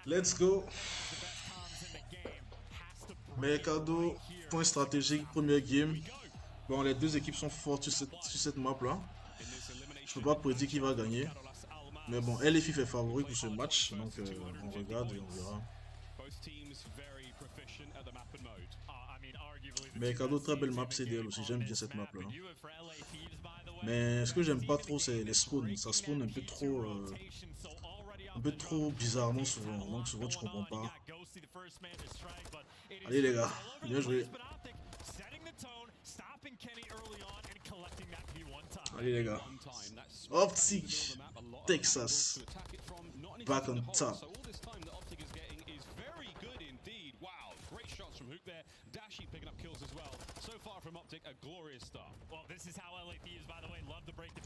Let's go. Mercado, point stratégique, première game. Bon, les deux équipes sont fortes sur cette map là. Je peux pas prédire qui va gagner. Mais bon, LFIF est favori pour ce match. Donc on regarde et on verra. Mercado, très belle map CDL aussi. J'aime bien cette map là. Mais ce que j'aime pas trop, c'est les spawns. Ça spawn un peu trop bizarrement souvent. Donc souvent tu comprends pas. Allez les gars, bien joué. Allez les gars. Optic Texas. Back on top.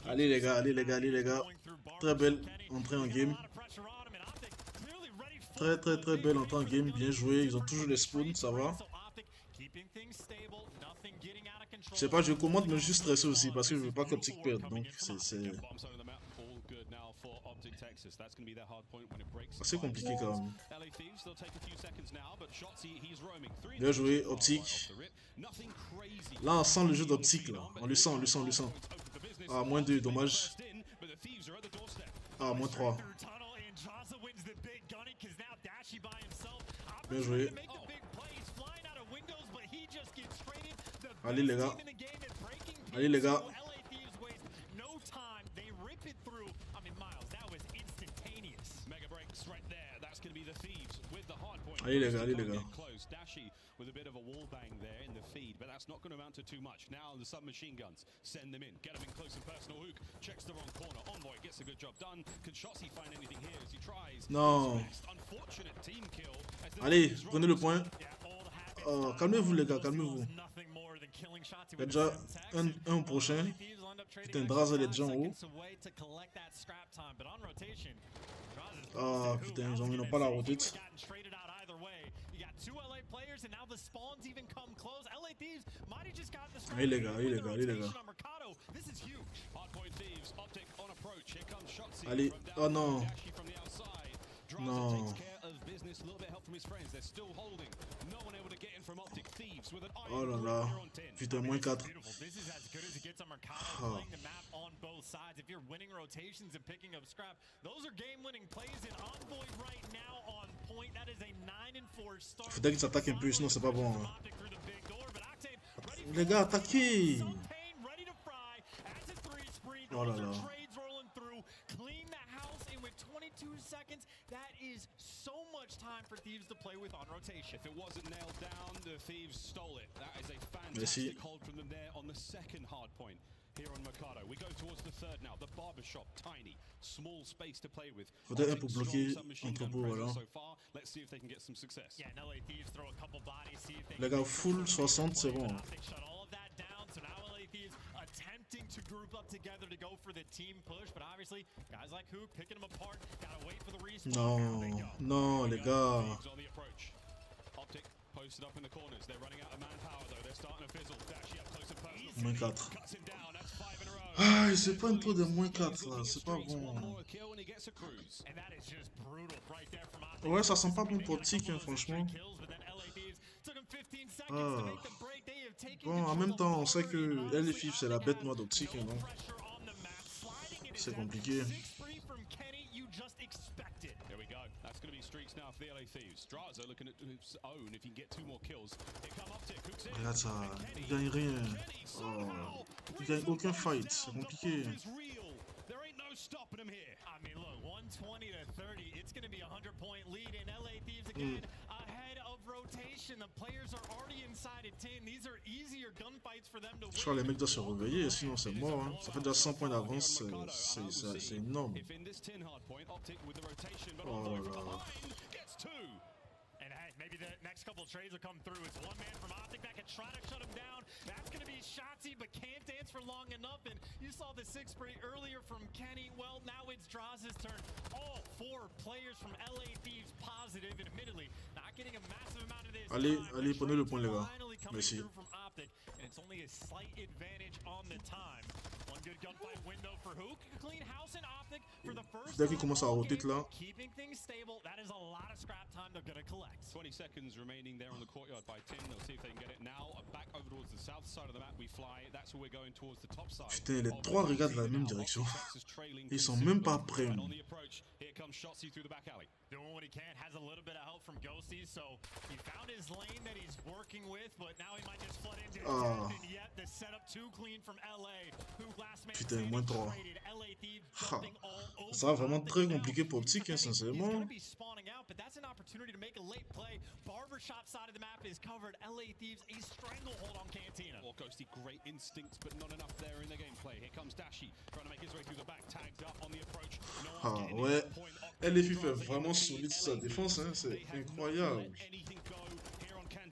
Allez les gars, allez les gars, allez les gars. Très belle entrée en game. Très belle entrée en game. Bien joué. Ils ont toujours les spawns, ça va. Je sais pas, je commande, mais je suis stressé aussi parce que je veux pas qu'Optic perde. Donc c'est assez compliqué quand même. Bien joué, Optic. Là, on sent le jeu d'Optic là. On le sent, on le sent, on le sent. Ah, moins 2, dommage. Ah, moins 3. Bien joué. Allez les gars. Allez les gars. Allez les gars, allez les gars. With a bit of a wall bang there in the feed, but that's not going to amount to too much. Now the submachine guns send them in, get them in close and personal. Hook checks the wrong corner. Envoy gets a good job done. Can Shotzi find anything here as he tries? Non. Unfortunate team kill. Allez, prenez le point. Oh, calmez-vous les gars, calmez-vous. Il y a déjà un prochain. Putain, Drazel est déjà en haut. Ah putain, ils n'ont pas la rotate. Allez les gars, allez les gars, allez les gars. Allez, oh non. Non. Oh là là. Putain, moins 4. Oh. Faudrait qu'ils s'attaquent un peu, sinon c'est pas bon. Hein. Les gars, attaquez! Oh là là. Clean the house in with 22 seconds. That is so much time for Thieves to play with on rotation. If it wasn't nailed down, the Thieves stole it. That is a fantastic hold from them there on the second hard point here on Mercado. We go towards the third now. The barbershop, tiny, small space to play with. Faudrait un pour bloquer entrepôt, voilà. So far, let's see if they can get some success. Yeah, LA Thieves throw a couple bodies, see if they les gars, full 60, c'est bon. So now LA Thieves attempting to group up together to go for the team push, but obviously guys like Hook picking them apart. Gotta wait for the respawn. Non, non, les gars. Optic posted up in the corners. They're running out of manpower though. They're starting to fizzle. Dashi up close and personal. Moins 4. Ah, il se prend trop de moins 4 là, c'est pas bon. Ouais, ça sent pas bon pour Optic, hein, franchement. Ah. Bon, en même temps, on sait que LFIF c'est la bête noire d'Optic, hein, donc c'est compliqué. There we go. That's going to be streaks now for the LA Thieves. Straza looking at his own if he can get 2 more kills. Here come Optic. Regarde ça, il gagne rien. Oh. Il gagne aucun fight, c'est compliqué. There ain't no stopping him here. I mean, look, 120 to 30. It's going to be a 100-point lead, and LA Thieves again ahead of rotation. The players are already inside at 10. These are easier gunfights for them to win. Je crois que les mecs doivent se réveiller, sinon c'est mort. Hein. Ça fait déjà 100 points d'avance, c'est énorme. Oh là là. And hey, maybe the next couple of trades will come through. It's one man from Optic that can try to shut him down. That's going to be Shotzi, but can't dance for long enough. And you saw the 6 spray earlier from Kenny. Well, now it's Draz's turn. All 4 players from LA Thieves positive, and admittedly, not getting a massive amount of this. Allez, prenez le point, les gars. Merci. It's only a slight advantage on the time. One good gunfight window for Hook. Clean house and Optic for the first Dès qu'il commence à roter là. Keeping things stable. That is a lot of scrap time they're going to collect. 20 seconds remaining there on the courtyard by 10. They'll see if they can get it now. Back over towards the south side of the map we fly. That's where we're going towards the top side. Putain, les trois regardent la même direction. Ils sont même pas prêts. And on the approach, here comes Shotzi through the back alley. Doing what he can, has a little bit of help from Ghosty, so he found his lane that he's working with, but now he might just flood into his death, and yet the setup too clean from LA, who last man Putain, moins 3. LA Thieves jumping all over. Ça va vraiment très compliqué pour Optic, hein, sincèrement. He's going to be spawning out, but that's an opportunity to make a late play. Barbershop side of the map is covered. LA Thieves, a stranglehold on Cantina. Well, Ghosty, great instincts, but not enough there in the gameplay. Here comes Dashi, trying to make his way through the back, tagged up on the approach. No one's getting Ouais, to the point. LFI fait vraiment solide sa défense, hein, c'est incroyable.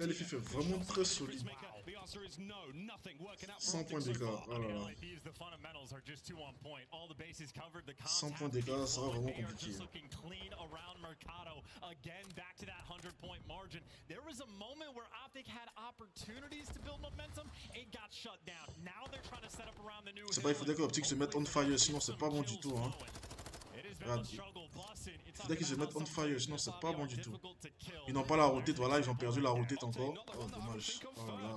LFI fait vraiment très solide. 100 points d'écart, oh là là. 100 points d'écart, ça va vraiment compliqué. C'est pas, il faudrait que Optic se mette on fire, sinon c'est pas bon du tout, hein. Regarde. Il faudrait qu'ils se mettent on fire, sinon c'est pas bon du tout. Ils n'ont pas la rotate, voilà, ils ont perdu la rotate encore. Oh, dommage. Oh là là.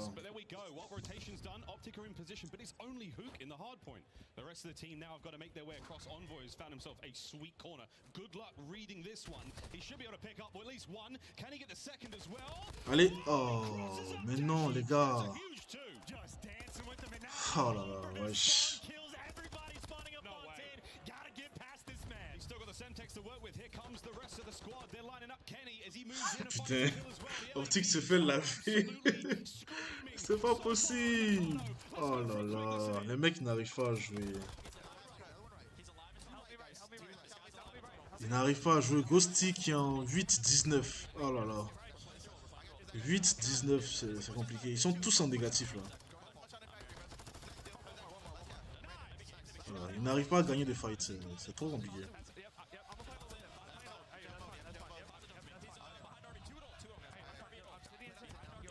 Optic are in position, but it's only Hook in the hard point. The rest of the team now have got to make their way across. Envoy has found himself a sweet corner. Good luck reading this one. He should be able to pick up at least one. Can he get the second as well? Allez, oh, mais non, les gars. Oh là là, wesh. Putain, Optic se fait laver. C'est pas possible. Oh là là, les mecs n'arrivent pas à jouer. Ils n'arrivent pas à jouer. Ghosty qui est en 8-19. Oh là là. 8-19, c'est compliqué. Ils sont tous en négatif là. Voilà, ils n'arrivent pas à gagner des fights. C'est trop compliqué.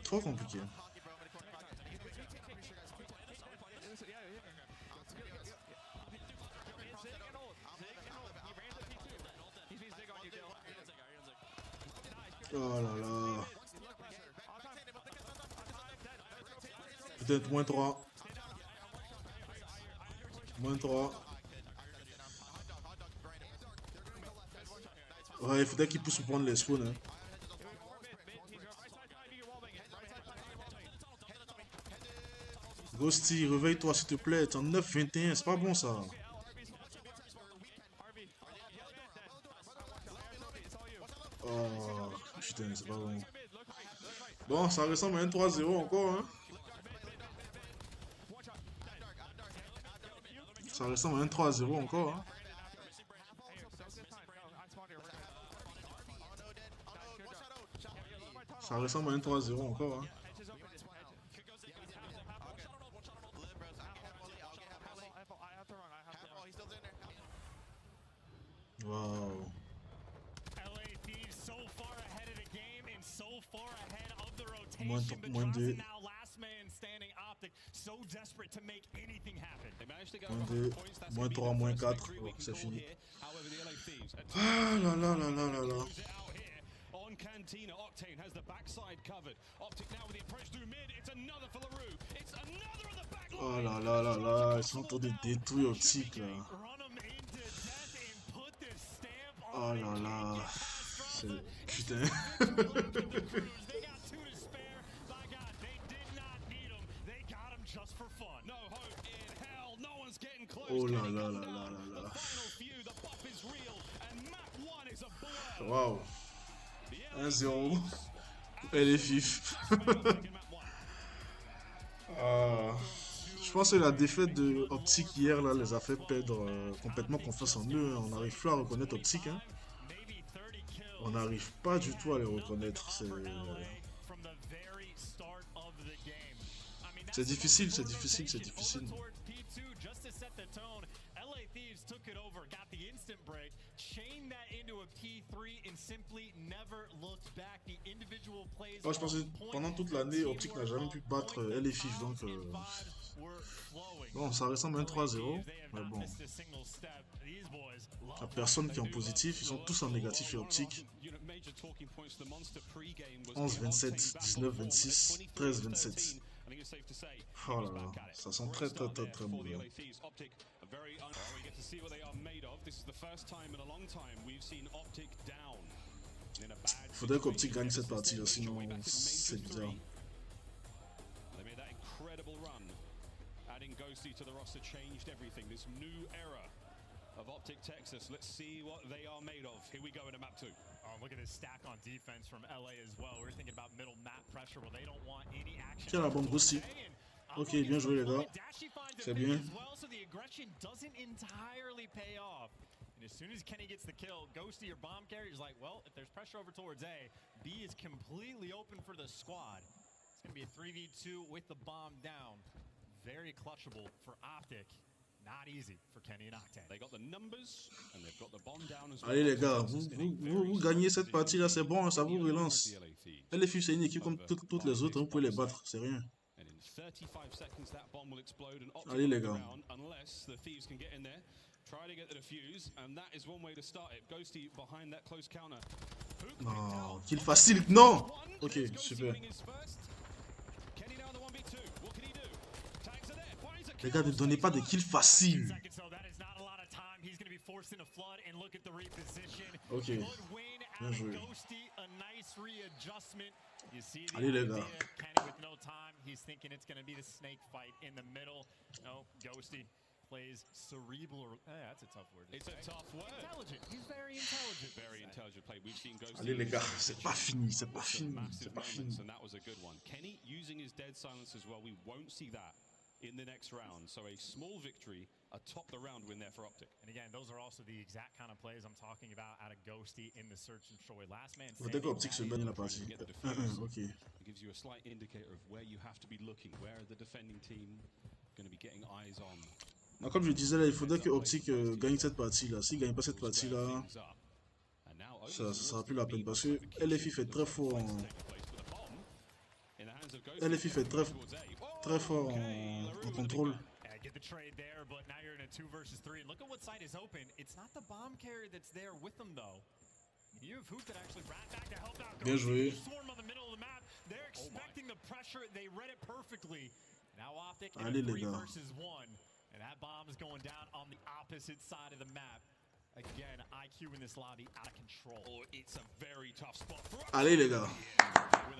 Trop compliqué. Oh là là. Peut-être moins 3. Moins 3. Ouais, il faudrait qu'il pousse pour prendre les spawns. Hein. Ghosty, réveille-toi s'il te plaît. T'es en 9-21, c'est pas bon ça. Oh, putain, c'est pas bon. Bon, ça ressemble à un 3-0 encore. Hein. Ça ressemble à un 3-0 encore. Hein. Ça ressemble à un 3-0 encore. Hein. Wow. Moins 2. Moins 2, moins 3, moins 4. Oh, c'est fini. Ah là là là là là là. On Cantina, Octane has the backside covered. Optic now with the approach through mid. It's another for LaRue. It's another on the back line. Oh là là là là, ils sont en train de détruire Optic là. Oh là là. Putain. Oh là là là là là là. Waouh. 1-0. Elle est fif. Je pense que la défaite de Optic hier là les a fait perdre complètement confiance en eux. On n'arrive plus à reconnaître Optic. Hein. On n'arrive pas du tout à les reconnaître. C'est difficile, c'est difficile, c'est difficile. chained that into a P3 and simply never looked back. The individual plays Oh, je pense que pendant toute l'année, Optic n'a jamais pu battre LFIF, donc bon, ça ressemble à un 3-0, mais bon, il n'y a personne qui est en positif, ils sont tous en négatif et Optic. 11-27, 19-26, 13-27. Oh là là, ça sent très mauvais. Il faudrait qu'Optic gagne cette partie là, sinon c'est bizarre. Adding Ghosty to the roster changed everything. This new era of Optic Texas. Let's see what they are made of. Here we go into map 2. Oh, look at this stack on defense from LA as well. We're thinking about middle map pressure where they don't want any action. Tiens la bombe Ghosty. Ok, bien joué les gars. C'est bien. So the aggression doesn't entirely pay off. And as soon as Kenny gets the kill, Ghosty or bomb carrier is like, well, if there's pressure over towards A, B is completely open for the squad. It's going to be a 3v2 with the bomb down. Very clutchable for Optic. Not easy for Kenny and Octane. They got the numbers and they've got the bomb down as well. Allez les gars, vous gagnez cette partie là, c'est bon, ça vous relance. LFU c'est une équipe comme toutes les autres, vous pouvez les battre, c'est rien. Allez les gars. Unless the Thieves can get in there, try to get the defuse, and that is one way to start it. Ghosty behind that close counter. Non, kill facile, non. Ok, super. Les gars, ne donnez pas des kills faciles. Ok, bien joué. Allez les gars. Plays cerebral. That's a tough word. It's a tough word. Intelligent. He's very intelligent. Very intelligent play. We've seen Ghosty. Allez les gars, c'est pas fini, c'est pas fini, c'est pas fini. And that was a good one. Kenny using his dead silence as well. We won't see that in the next round. So a small victory, a top the round win there for Optic. And again, those are also the exact kind of plays I'm talking about out of Ghosty in the search and destroy. Last man standing. Peut-être qu'Optic se gagne la partie. Ok. It gives you a slight indicator of where you have to be looking. Where are the defending team going to be getting eyes on? Non, comme je disais là, il faudrait que Optic gagne cette partie là. S'il ne gagne pas cette partie là, ça ne sera plus la peine parce que LFI fait très fort en... LFI fait très fort en contrôle. Get the trade there, but now you're in a 2 versus 3. And look at what side is open. It's not the bomb carrier that's there with them though. You have Hoop that actually ran back to help out. Bien joué. Swarm on the middle of the map. They're expecting the pressure. They read it perfectly. Now Optic in Allez, a 3 les gars. versus 1. And that bomb is going down on the opposite side of the map. Again, IQ in this lobby out of control. Oh, it's a very tough spot for Allez les gars.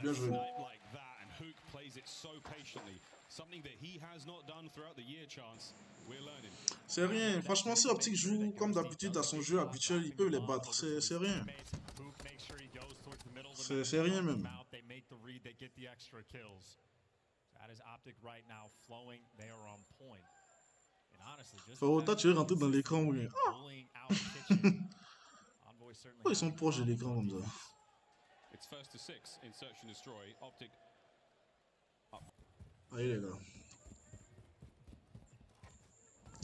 Bien joué. like that, and Hook plays it so patiently. Something that he has not done throughout the year, Chance. We're learning. C'est rien. Franchement, si Optic joue comme d'habitude à son jeu habituel, il peut les battre. C'est rien. C'est rien même. Toi, tu es rentré dans l'écran, oui. Oh, ils sont proches de l'écran comme ça. It's first to 6 in search and destroy. Optic. Allez les gars.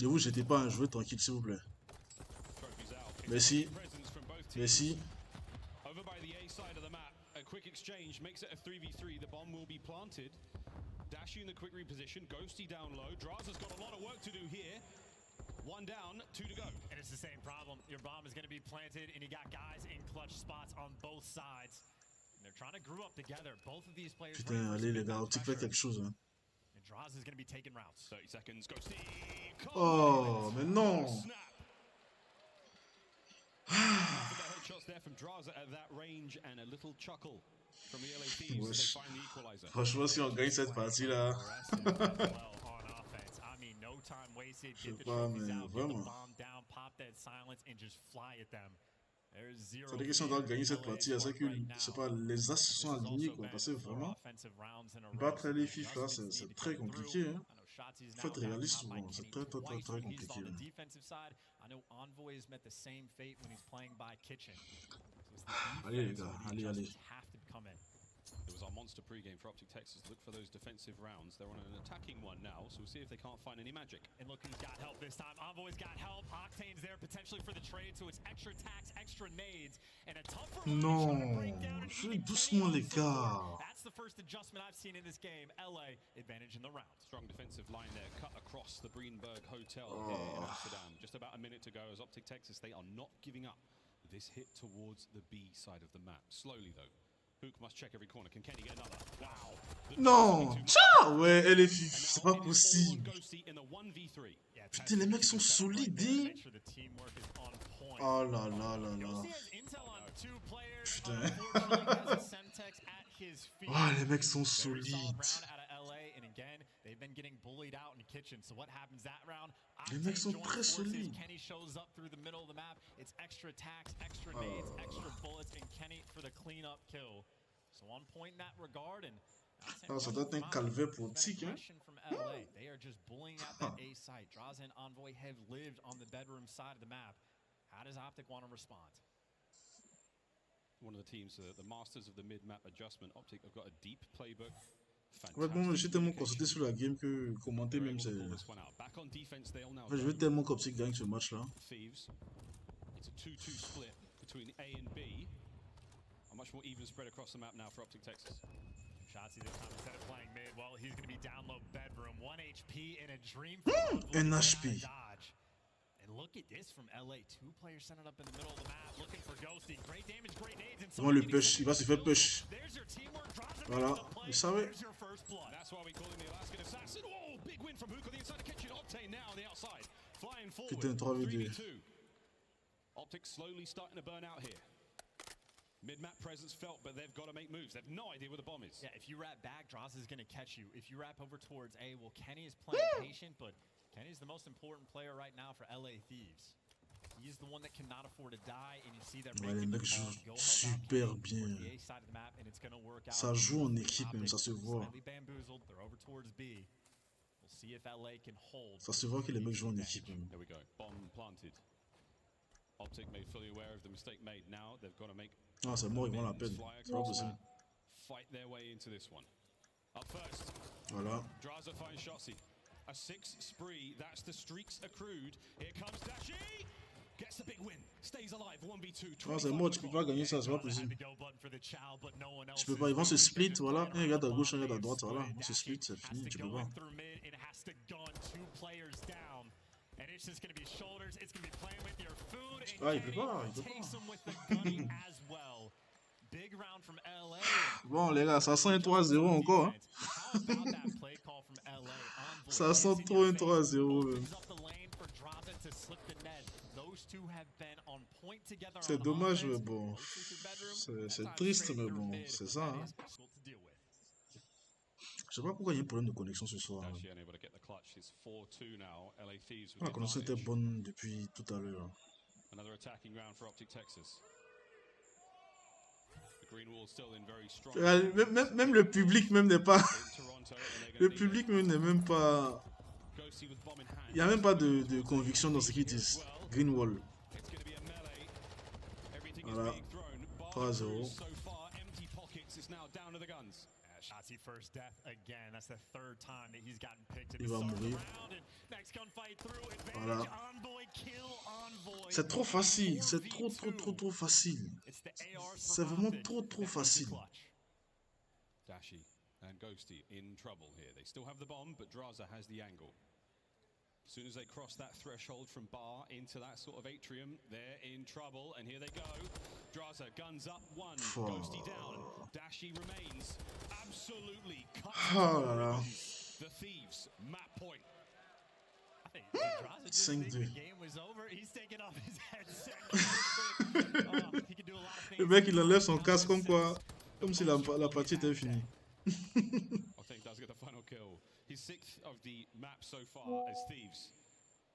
Ne vous jetez pas, jouez tranquille s'il vous plaît. Merci. Merci. Over by the A side of the map, a quick exchange makes it a 3v3. The bomb will be planted. Dashu in the quick reposition, Ghosty down low. Draza's got a lot of work to do here. 1 down, 2 to go. And it's the same problem. Your bomb is going to be planted, and you got guys in clutch spots on both sides. And they're trying to group up together. Both of these players. Putain, allez les gars, Optic fait quelque chose. Hein. And Draza is going to be taking routes. 30 seconds, Ghosty. Oh, mais non. Headshots there from Draza at that range and a little chuckle from the LA Thieves as they find the equalizer. Franchement, si on gagne cette partie là. Je sais pas, mais vraiment. C'est des questions doivent gagner cette partie. C'est que, je sais pas, les as sont alignés quoi. Parce que vraiment, battre les FIF là, c'est très compliqué. Hein. Faut être réaliste souvent. C'est très compliqué. Allez les gars, allez. There was our monster pregame for Optic Texas. Look for those defensive rounds. They're on an attacking one now, so we'll see if they can't find any magic. And look who's got help this time. Envoy's got help. Octane's there potentially for the trade, so it's extra tax, extra nades, and a tougher Non, jouez doucement les gars. That's the first adjustment I've seen in this game. LA advantage in the round. Strong defensive line there, cut across the Breenberg Hotel here in Amsterdam. Just about a minute to go as Optic Texas, they are not giving up this hit towards the B side of the map. Slowly though. Hook must check every corner. Can Kenny get another? Wow. Non, ciao. Ouais, elle est vive, c'est pas possible. Putain, les mecs sont solides. Oh là là là là. Putain. Oh, les mecs sont solides. Les mecs sont très solides. Kenny shows up through the middle of the map. It's extra tax, extra nades, extra bullets, and Kenny for the cleanup kill. So on point in that regard, and Ah, ça doit être un calvaire pour Tic, hein. from LA. They are just bullying at that A site. Draws and Envoy have lived on the bedroom side of the map. How does Optic want to respond? One of the teams, the masters of the mid-map adjustment. Optic have got a deep playbook. Ouais, bon, j'ai tellement concentré sur la game que commenter même c'est. En fait, je veux tellement qu'Optic gagne ce match là. Thieves. It's a 2-2 split between A and B. A much more even spread across the map now for Optic Texas. Shotzzy this time instead of playing mid, well, he's going to be down low bedroom. 1 HP in a dream. Un HP. And look at this from LA. 2 players centered up in the middle of the map, looking for Ghosty. Great damage, great nades. And Comment le push? Il va se faire push. Voilà, vous savez. That's why we call him the Alaskan Assassin. Oh, big win from Hook on the inside of the kitchen. Octane now on the outside. Flying forward. Putain, 3v2. Optic slowly starting to burn out here. Mid-map presence felt, but they've got to make moves. They have no idea where the bomb is. Yeah, if you wrap back, Droz is going to catch you. If you wrap over towards A, well, Kenny is playing patient, but Kenny's the most important player right now for LA Thieves. He is the one that cannot afford to die, and you see that. Ouais, les mecs jouent super bien. Ça joue en équipe même, ça se voit. Ça se voit que les mecs jouent en équipe même. There we go. Bomb planted. Optic made fully aware of the mistake made. Now they've got to make. Ah, c'est mort, ils vont la peine. C'est pas possible. Fight their way into this one. Up first. Voilà. Draza finds Shotzzy. A 6 spree. That's the streaks accrued. Here comes Dashi. Gets the big win. Stays alive. 1v2. Ah, c'est mort, tu peux pas gagner ça, c'est pas possible. Tu peux pas, ils vont se split, voilà. Un regarde à gauche, un regarde à droite, voilà. Ils vont se split, c'est fini, tu peux pas. Ah, il peut pas, il peut pas. Bon, les gars, ça sent un 3-0 encore. Hein. Ça sent trop un 3-0 même. C'est dommage, mais bon. C'est triste, mais bon, c'est ça. Hein. Je sais pas pourquoi il y a un problème de connexion ce soir. Hein. La connexion était bonne depuis tout à l'heure. Même le public même n'est pas. Le public même n'est même pas. Il n'y a même pas de conviction dans ce qu'ils disent. Green wall. Voilà. 3-0. Il va mourir. Voilà. C'est trop facile. C'est trop facile. C'est vraiment trop facile. Dashi and Ghosty in trouble here. They still have the bomb, but Draza has the angle. As soon as they cross that threshold from bar into that sort of atrium, they're in trouble, and here they go. Draza, guns up, 1, Ghosty down, Dashi remains absolutely cut. Oh là là. The Thieves, map point. 5-2. Le mec il enlève son casque comme quoi, comme si la partie était finie. I think does get the final kill. His 6th of the map so far as Thieves.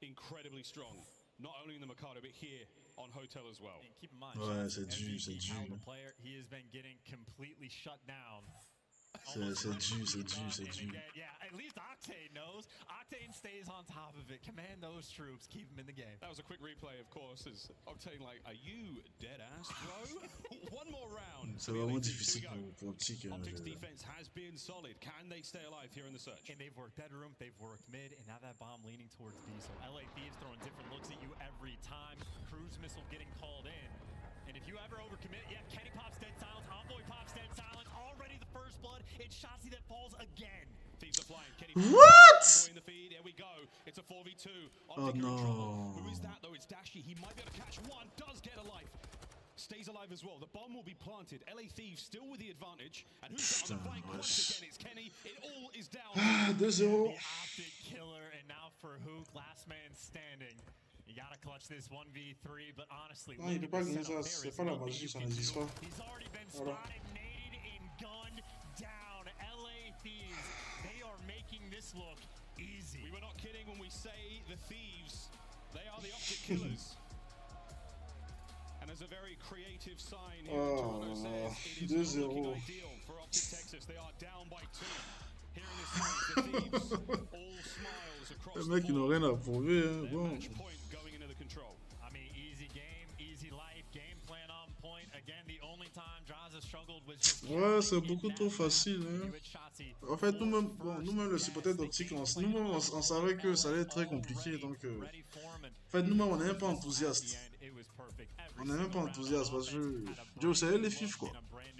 Incredibly strong. Not only in the Mikado, but here on Hotel as well. Ouais, c'est dur, c'est dur. He has been getting completely shut down. C'est dur, c'est dur, c'est dur. Yeah, at least Octane knows. Octane stays on top of it. Command those troops. Keep them in the game. That was a quick replay, of course, as Octane like, are you dead ass, bro? One more round. C'est vraiment difficile pour Optic. Optic's defense has been solid. Can they stay alive here in the search? And they've worked bedroom, they've worked mid, and now that bomb leaning towards B. So LA Thieves throwing different looks at you every time. Cruise missile getting called in. And if you ever overcommit, yeah, Kenny pops dead silence, Envoy pops dead silence. Already the first blood. It's Shotzi that falls again. Thieves are flying. Kenny What? in the feed. Here we go. It's a 4v2. Oh Optic in no. trouble. Who is that though? It's Dashy. He might be able to catch one. Does get a life. Stays alive as well. The bomb will be planted. LA Thieves still with the advantage. And who's on the flank once again? It's Kenny. It all is down. 2-0. The Optic killer, and now for Hook, last man standing. You gotta clutch this 1v3, but honestly, Non, il peut pas gagner ça, c'est pas la magie, ça n'existe pas. he's already been Voilà. spotted, naded, and gunned down. LA Thieves, they are making this look easy. We were not kidding when we say the Thieves. They are the Optic killers. And as a very creative sign here, Toronto says it is not looking 2-0. ideal for Optic Texas. They are down by 2. Hearing this noise, the Thieves, all smiles across Les the mecs, ils n'ont board. rien à prouver. Hein. Their Bon. match point going into the control. I mean, easy game, easy life, game plan on point. Again, the only time Draza struggled was just Ouais, c'est beaucoup trop facile. Hein. En fait, nous-mêmes, bon, nous-mêmes, le supporter d'Optic, nous-mêmes, on savait que ça allait être très compliqué. Donc, en fait, nous-mêmes, on n'est même pas enthousiaste. On n'est même pas enthousiaste parce que je sais, les FIF, quoi.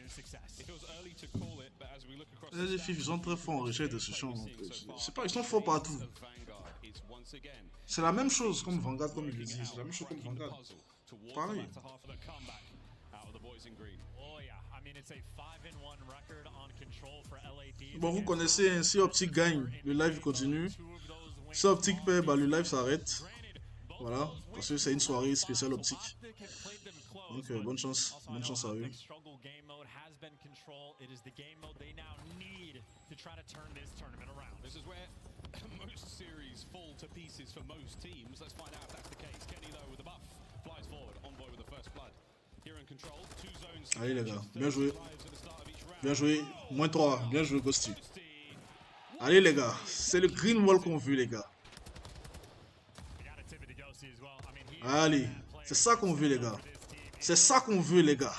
It feels early to call it, but as we look across Les FIF, ils sont très forts en recherche de ce champ. Je sais pas, ils sont forts partout. C'est la même chose comme Vanguard, comme il le dit. C'est la même chose comme Vanguard. Pareil. Oh yeah, I mean it's a 5-1 record on control for LA Thieves. Bon, vous connaissez, hein, si Optic gagne, le live continue. Si Optic perd, bah, le live s'arrête. Voilà, parce que c'est une soirée spéciale Optique. Donc, bonne chance à eux. This is where most series fall to pieces for most teams. Let's find out if that's the case. Kenny, though, with the buff, flies forward. Envoy with the first blood. Here in control, 2 zones. Allez les gars, bien joué. Bien joué. -3, bien joué Ghosty. Allez les gars, c'est le green wall qu'on veut les gars. Allez, c'est ça qu'on veut les gars. C'est ça qu'on veut les gars.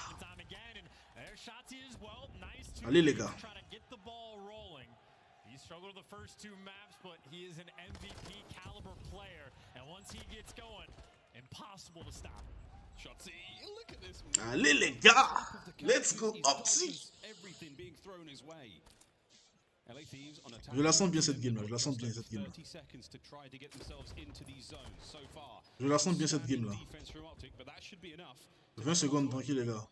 Allez les gars. He struggled the first 2 maps, but he is an MVP caliber player, and once he gets going, impossible to stop. Shotzi, look at this. Allez les gars. Let's go Optic. Everything being thrown his way. LA Thieves on attack. Je la sens bien cette game là, je la sens bien cette game là. 30 seconds to try to get themselves into these zones so far. Je la sens bien cette game là. Defense from Optic, but that should be enough. 20 secondes, tranquille les gars.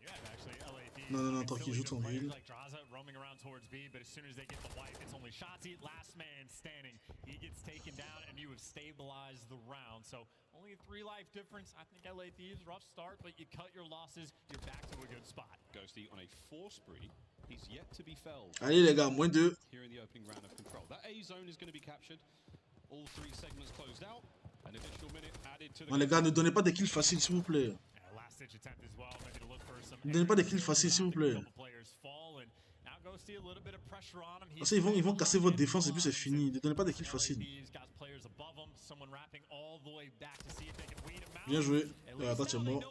Yeah, actually, LA Thieves, Non, non, non, I mean, tranquille, still joue ton players heal. like Draza roaming around towards B, but as soon as they get the wipe, it's only Shotzi, last man standing. He gets taken down, and you have stabilized the round. So only a 3 life difference. I think LA Thieves, rough start, but you cut your losses, you're back to a good spot. Ghosty on a 4 spree. He's yet to be felled. Allez les gars, -2. Here in the opening round of control. That A zone is going to be captured. All 3 segments closed out. An additional minute added to the. Non les gars, ne donnez pas des kills faciles s'il vous plaît. Last ditch attempt as well, maybe to look for some. Ne donnez pas des kills faciles s'il vous plaît. Players fall, and now Ghosty a little bit of pressure on him. Parce qu'ils vont casser votre défense et puis c'est fini. Ne donnez pas des kills faciles. Bien joué. Attends, tu es mort.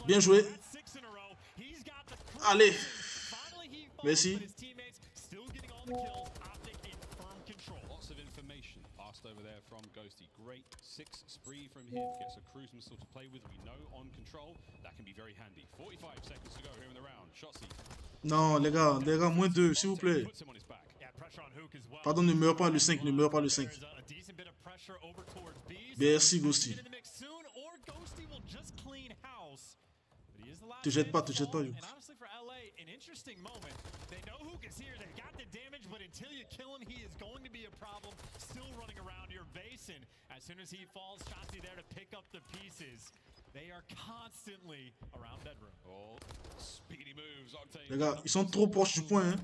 Bien joué. Allez. Merci. Lots of information passed over there from Ghosty. Great 6 spree from him. Gets a cruise missile to play with. We know on control that can be very handy. 45 seconds to go here in the round. Shotzi. Non les gars, -2 s'il vous plaît. Puts him on his back. Pardon, ne meurs pas le 5, ne meurs pas le 5. Merci Ghosty. Te jette pas, Youk. They are constantly around bedroom. Oh, speedy moves. Octane. Les gars, ils sont trop proches du point, hein.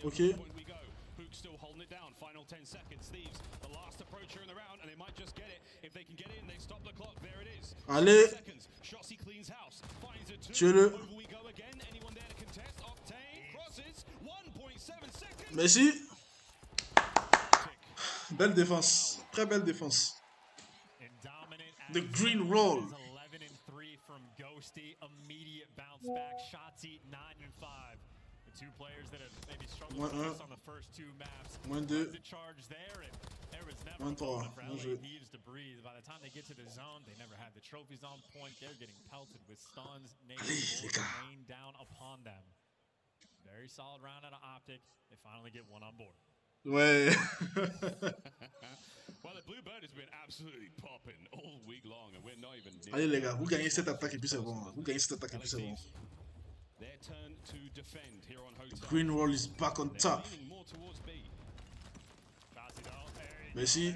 Ok. Hook still holding it down. Final 10 seconds. Thieves, the last approach here in the round, and they might just get it. If they can get in, they stop the clock. There it is. Allez. Seconds. Shotzi cleans house. Finds it too. Tuez-le. Over we go again. Anyone there to contest? Octane crosses. 1.7 seconds. Merci. Belle défense. Très belle défense. The green roll. 11-3 from Ghosty. Immediate bounce back. Shotzi 9-5. The two players that have maybe struggled most on the first two maps. -2. The charge there, and there was never -3. a moment for Bien LA joué. Thieves to breathe. By the time they get to the zone, they never had the trophies on point. They're getting pelted with stuns. Allez, les gars. Rain down upon them. Very solid round out of Optic. They finally get one on board. Ouais. Well, the Bluebird has been absolutely popping all week long, and we're not even near. Allez les gars, vous gagnez cette attaque et puis c'est bon. Vous gagnez cette attaque et puis c'est bon. Their turn to defend here on Hotel. Green roll is back on top. Leaning more towards B. Merci.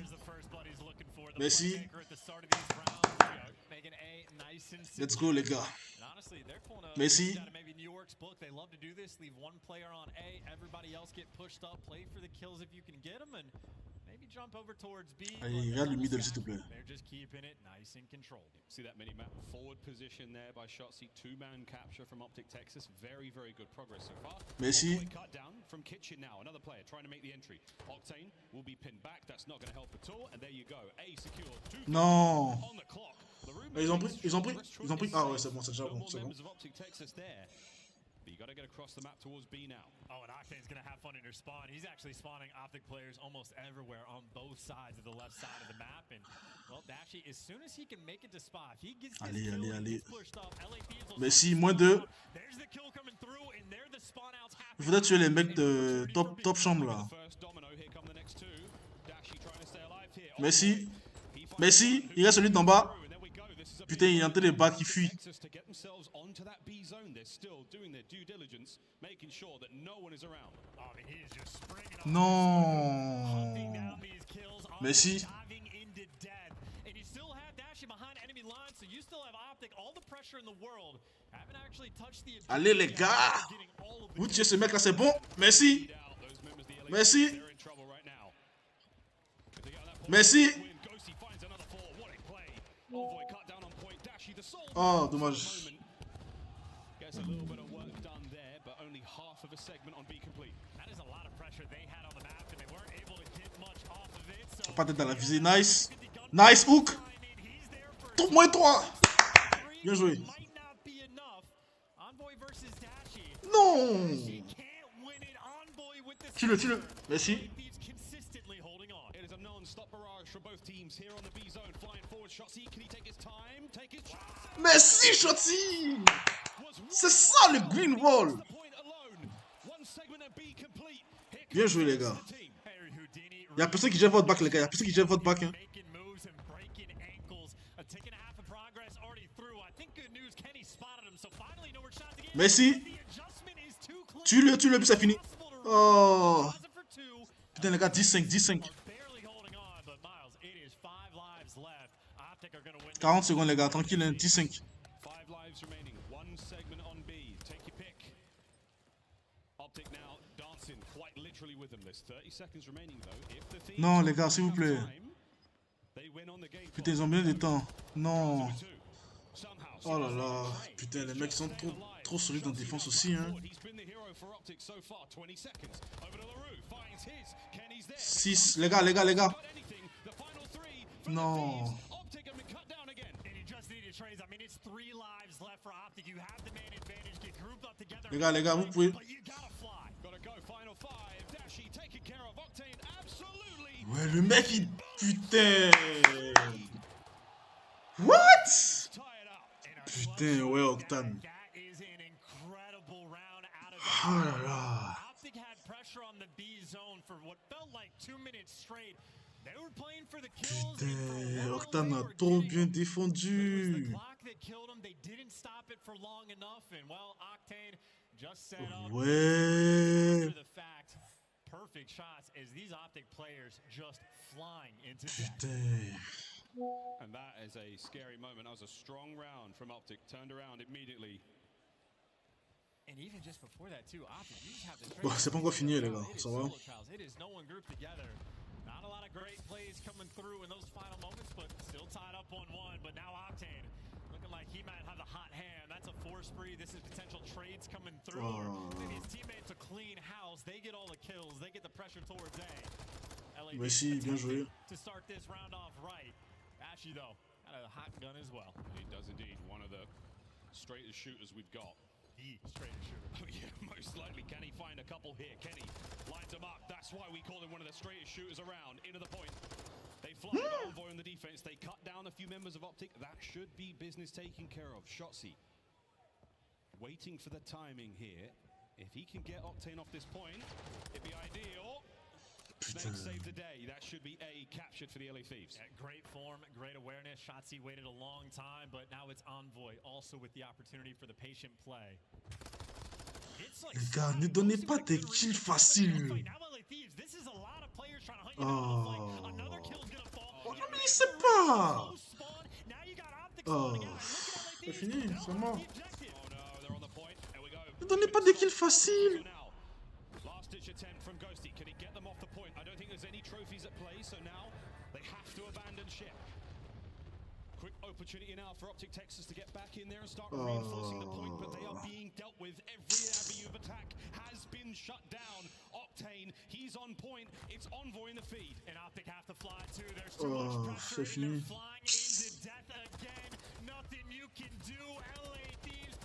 Merci. Let's go les gars. Merci. Maybe New York's book, they love to do this. Leave one player on A, everybody else get pushed up, play for the kills if you can get them, and maybe jump over towards B. Allez, regarde le middle s'il te plaît. They're just keeping it nice and controlled. See that mini-map forward position there by Shotzi. Two-man capture from Optic Texas. Very, very good progress so far. Merci. Cut down from Kitchen now. Another player trying to make the entry. Octane will be pinned back. That's not going to help at all. And there you go. A secured. Non. On the clock. Ils ont pris. Ah ouais, c'est bon, c'est déjà bon, c'est bon. Optic Texas there. But you got to get across the map towards B now. Oh, and Octane's going to have fun in her spawn. He's actually spawning Optic players almost everywhere on both sides of the left side of the map. And, well, Dashy, as soon as he can make it to spot, if he gets this kill, Allez. pushed up, LA Thieves will Merci, -2. There's the kill coming through, and there the spawn outs happen. Il faudrait tuer les mecs de top chambre là. First domino, here come the next two. Dashy trying to stay alive here. Merci. Merci. Il reste celui d'en bas. Putain, il y a un tel bas qui fuit. To get themselves onto that B zone, they're still doing their due diligence, making sure that no one is around. Oh, I mean, he is just springing up, Non. hunting down these kills, Merci. diving into death. And you still have Dashy behind enemy lines, so you still have Optic, all the pressure in the world. Haven't actually touched the Allez les gars. Vous tuez ce mec là, c'est bon. Merci. Merci. Merci. Oh, dommage. Gets a little bit of work done there, but only half of a segment on B complete. That is a lot of pressure they had on the map, and they weren't able to get much off of it. So Pas tête dans la visée, nice. Nice hook. -3. Bien joué. might not be enough. Envoy versus Dashy. Non. He can't win it. Envoy with the Tue-le. Merci. Thieves consistently holding on. It is a non-stop barrage for both teams here on the B zone. Flying forward, Shotzi. Can he take his time? Take his chance. Merci, Shotzi. C'est ça le green roll. Point alone. One segment of B complete. Here Bien joué les gars. Hey, Houdini Y'a personne qui gère votre back les gars. Y'a personne qui gère votre back hein. making moves and breaking ankles. A tick and a half of progress already through. I think good news, Kenny spotted him, so finally no more shots again. Merci. The adjustment is too clear. Tue-le, puis c'est fini. Oh. Pause it for two. Putain les gars, 10-5. Barely holding on, but Miles, it is 5 lives left. Optic are gonna win. 40 secondes les gars, tranquille, hein, 10-5. 5 lives remaining. One segment on B. Take your pick. Optic now dancing quite literally with them. There's 30 seconds remaining though. If the Thieves Non les gars, s'il vous plaît. they win on the game. Putain, ils ont bien du temps. Non. Somehow, Oh là là. Putain, les mecs sont trop solides en défense aussi hein. he's been the hero for Optic so far. 20 seconds. Over to LaRue. Finds his. Kenny's there. 6, les gars. Got anything. The final 3 for Non. the Thieves. Optic have been cut down again. And you just need to trades. I mean, it's 3 lives left for Optic. You have the man advantage. Get grouped up together. Les gars, vous pouvez. But you gotta fly. Gotta go. Final 5. Dashy taken care of. Octane absolutely. Ouais, le mec il. Putain. What? Tired out. Putain, ouais, Octane. That is an incredible round out of Oh là là. Optic had pressure on the B zone for what felt like 2 minutes straight. They were playing for the kills. Putain, Octane a trop bien défendu. Clock that killed him. They didn't stop it for long enough, and well, Octane just set up. Ouais. After the fact, perfect shots as these Optic players just flying into death. Putain. And that is a scary moment. That was a strong round from Optic. Turned around immediately. And even just before that too, Optic, you just have the Bon, c'est pas encore fini les gars, ça va. It is no one grouped together. Not a lot of great plays coming through in those final moments, but still tied up 1-1. But now Octane looking like he might have the hot hand. That's a 4 spree. This is potential trades coming through. Oh. Maybe his teammates a clean house. They get all the kills. They get the pressure towards A. LA Merci, bien joué. to start this round off right. Ashy though, got a hot gun as well. He does indeed. One of the straightest shooters we've got. The straightest shooter. Oh yeah, most likely. Can he find a couple here? Kenny lines him up. That's why we call him one of the straightest shooters around. Into the point. They fly Envoy on the defense. They cut down a few members of Optic. That should be business taken care of. Shotzzy waiting for the timing here. If he can get Octane off this point, it'd be ideal. Snake saved the day. That should be A captured for the LA Thieves. Yeah, great form, great awareness. Shotzzy waited a long time, but now it's Envoy, also with the opportunity for the patient play. It's like Les gars, ne donnez pas des kills faciles. Now LA Thieves, this is a lot of players trying to hunt you down on the flank. Another kill's gonna fall. Oh non mais il sait pas. Now you got Optic Oh, spawning out. c'est fini, c'est mort. Oh no, they're on the point. Here we go. Ne donnez pas des kills faciles. So now, last ditch attempt from Ghosty. Can he get them off the point? I don't think there's any trophies at play, so now they have to abandon ship. Quick opportunity now for Optic Texas to get back in there and start reinforcing the point, but they are being dealt with. Every avenue of attack has been shut down. Octane, he's on point. It's Envoy in the feed. And Optic have to fly too. There's too much pressure. C'est fini. They're flying into death again. Nothing you can do. LA Thieves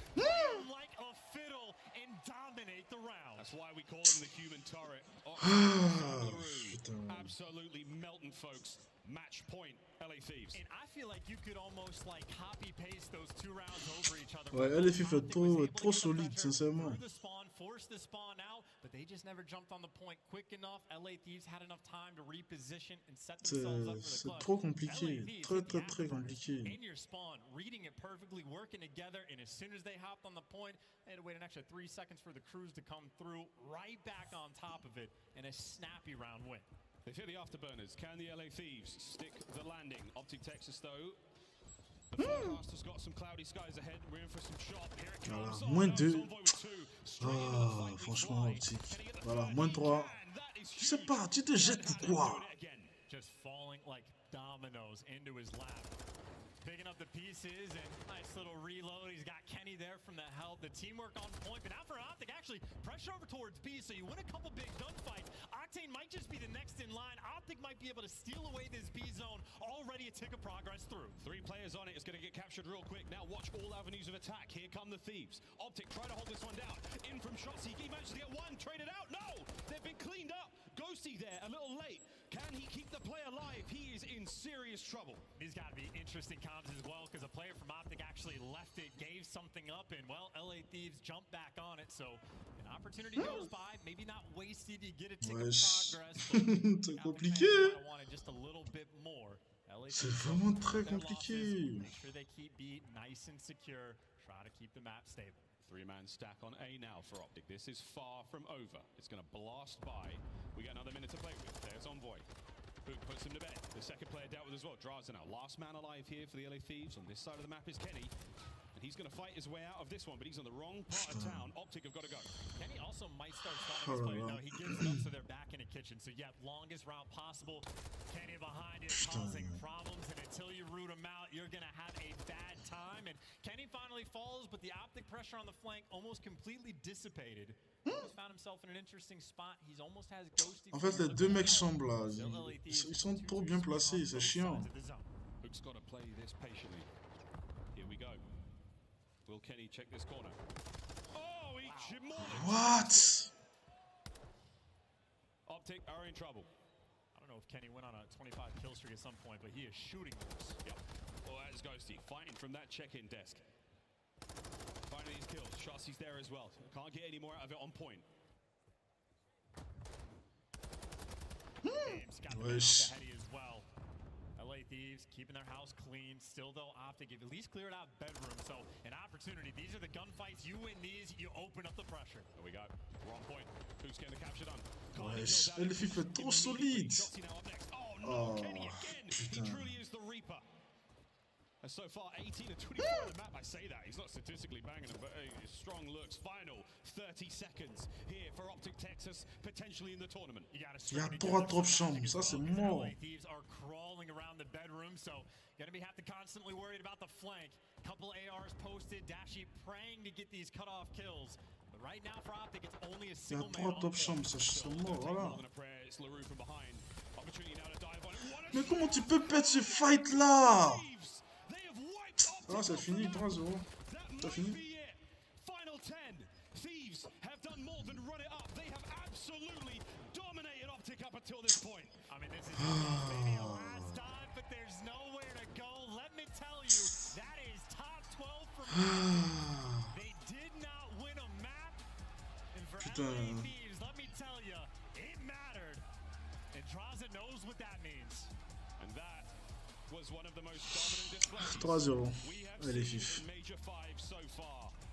like a fiddle and dominate the round. That's why we call him the human turret. Octane, absolutely melting, folks. Match point, LA Thieves. And I feel like you could almost like copy paste those two rounds over each other. Ouais, LA Thieves est trop solide, sincèrement. The spawn, forced the spawn out, but they just never jumped on the point quick enough. LA Thieves had enough time to reposition and set themselves up for the C'est clutch. trop compliqué, très compliqué. In your spawn, reading it perfectly, working together, and as soon as they hopped on the point, they had to wait an extra 3 seconds for the crews to come through, right back on top of it, and a snappy round win. They fear the afterburners. Can the LA Thieves stick the landing? Optic Texas, though. The forecast has got some cloudy skies ahead. We're in for some shot. Here it comes. Voilà, -2. Ah, franchement, Optic. Voilà, -3. Je sais pas, tu te jettes ou quoi? Just falling like dominoes into his lap. Picking up the pieces and nice little reload. He's got Kenny there from the help. The teamwork on point, but now for Optic, actually pressure over towards B, so you win a couple big gunfights. Octane might just be the next in line. Optic might be able to steal away this B zone. Already a tick of progress through. 3 players on it. It's going to get captured real quick. Now watch all avenues of attack. Here come the Thieves. Optic try to hold this one down. In from Shotzzy. He managed to get one. Traded out. No! They've been cleaned up. Ghosty there, a little late. Can he keep the play alive? He is in serious trouble. These got to be interesting comms as well, because a player from Optic actually left it, gave something up, and well, LA Thieves jumped back on it, so an opportunity goes by, maybe not wasted, you get a tick of progress, but c'est compliqué. I wanted just a little bit more. C'est vraiment très compliqué. Make sure they keep B nice and secure, try to keep the map stable. 3-man stack on A now for Optic. This is far from over. It's going to blast by. We got another minute to play with. There's Envoy. Hook puts him to bed. The second player dealt with as well. Draza now. Last man alive here for the LA Thieves. On this side of the map is Kenny. And he's going to fight his way out of this one, but he's on the wrong part of town. Optic have got to go. Kenny also might start spawning this player. No, he gives it up, so they're back in the kitchen. So yeah, longest route possible. Kenny behind is causing problems, and until you root him out, you're going to have a bad time. And Kenny finally falls, but the Optic pressure on the flank almost completely dissipated. Almost found himself in an interesting spot. He's almost has Ghosty. En fait, les deux mecs semblent là. Ils sont trop bien placés, c'est chiant. Hook's got to play this patiently. Here we go. Will Kenny check this corner? Oh, he more than What? Optic are in trouble. I don't know if Kenny went on a 25 kill streak at some point, but he is shooting this. Yep. Oh, that's Ghosty fighting from that check-in desk. Finding these kills. Shotzi's there as well. Can't get any more out of it on point. Game's got the heady as well. LA Thieves keeping their house clean. Still, though, Optic at least cleared out bedroom. So, an opportunity. These are the gunfights. You win these, you open up the pressure. There we go. We're on point. Who's getting the capture done? Wesh, LA Thieves est trop solide. Shotzi now up next. Oh, no, Kenny again. He truly is the Reaper. And so far, 18 and 24 on the map. I say that. He's not statistically banging them, but strong looks. Final 30 seconds here for Optic Texas, potentially in the tournament. Il y a 3 top chambres, ça c'est mort. Thieves are crawling around the bedroom, so gonna have to constantly worried about the flank. Couple ARs posted, Dashi praying to get these cutoff kills. But right now for Optic, it's only a Il y a single 3 man. top chambres, ça je serais mort, voilà. More than a prayer, it's LaRue from behind. Opportunity now to dive on it. What a Mais comment tu shot! peux perdre ce fight là? Thieves! They have wiped Optic Ah, c'est off the fini, map. 3-0. That T'as might fini? be it. Final 10. Thieves have done more than run it up. They have absolutely dominated Optic up until this point. I mean, this is maybe a last time, but there's nowhere to go. Let me tell you, that is top 12 for Optic. They did not win a map. And for Putain. LA Thieves, let me tell you, it mattered. And Draza knows what that means. And that was one of the most dominant displays 3-0. we have Allez, seen fif. in Major 5.